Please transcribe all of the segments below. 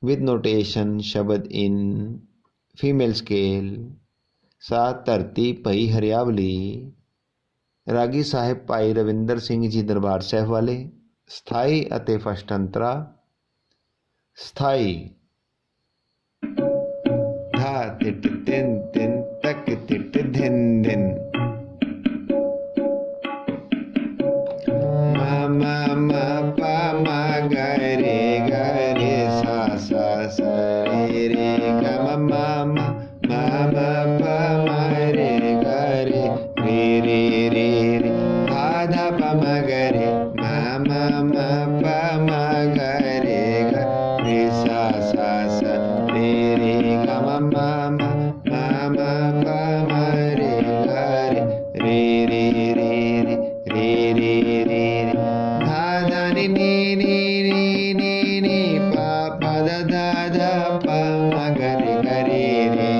with notation शब्द in female scale। सात धरती भई हरियावली। रागी साहिब भाई रविंदर सिंह जी दरबार साहिब वाले। स्थाई अते फस्ट अंतरा। स्थाई धा तिट तिन तिन तक तिट धिन धिन। मा मा मा पा मा गा रे सा सा रे रे गा मा मा मा मा पा मा रे गा रे रे रे रे धा धा पा मा गा रे मा मा मा पा मा गा रे सा सा रे रे गा मा मा मा मा पा मा रे गा रे रे रे रे रे रे धा धा नि नि नि नि नि पा पा धा धा धा पा मा गा रे रे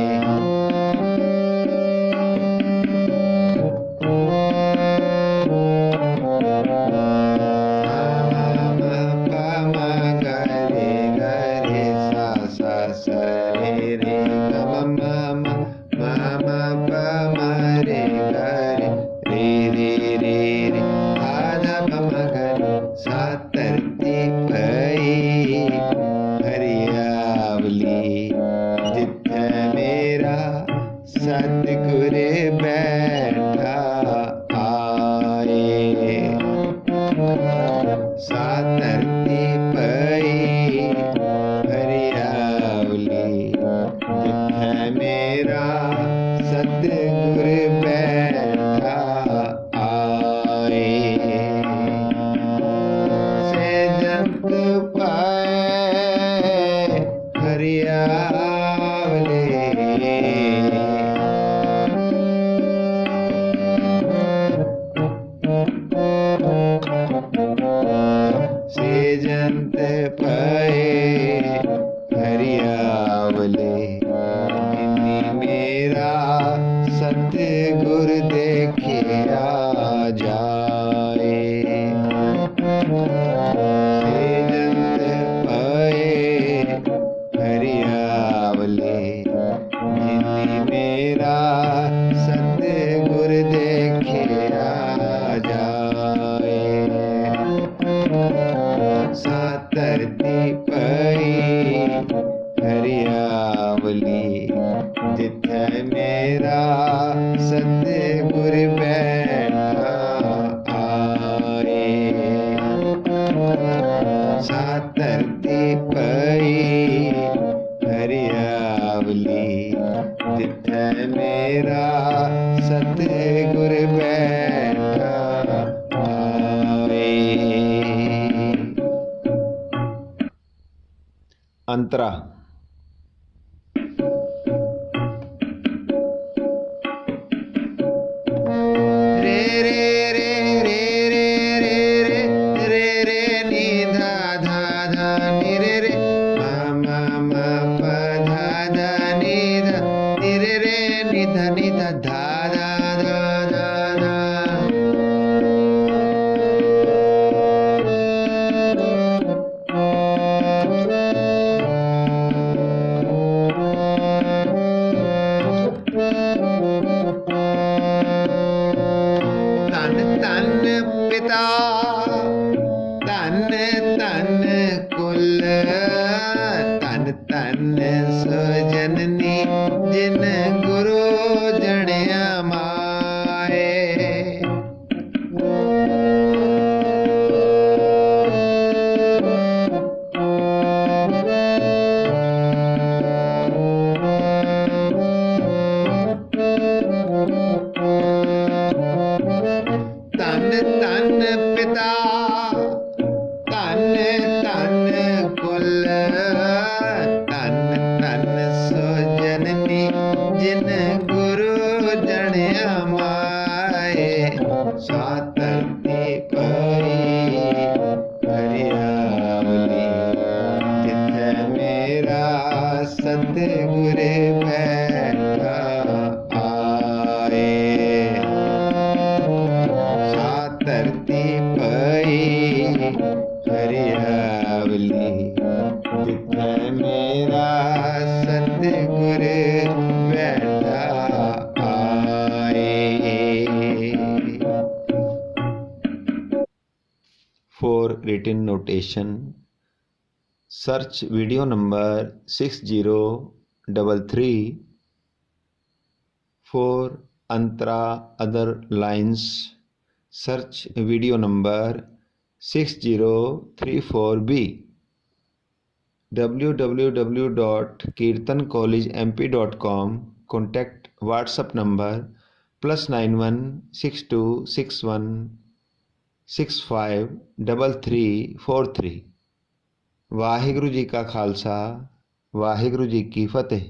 अंतरा। रे रे रे रे रे रे रे रे रे नी धा धा धा नी रे रे मा मा मा पा धा धा नी धा नी रे रे नी धा धा धा धा धा धा। हरियावली जिथे For written notation, search video number 6033. For Antra other lines, search video number 6034B. www.kirtancollegemp.com. Contact WhatsApp number +91 6261 653343। Waheguru ji ਕਾ ਖਾਲਸਾ, ਵਾਹਿਗੁਰੂ ਜੀ ਕੀ ਫਤਿਹ।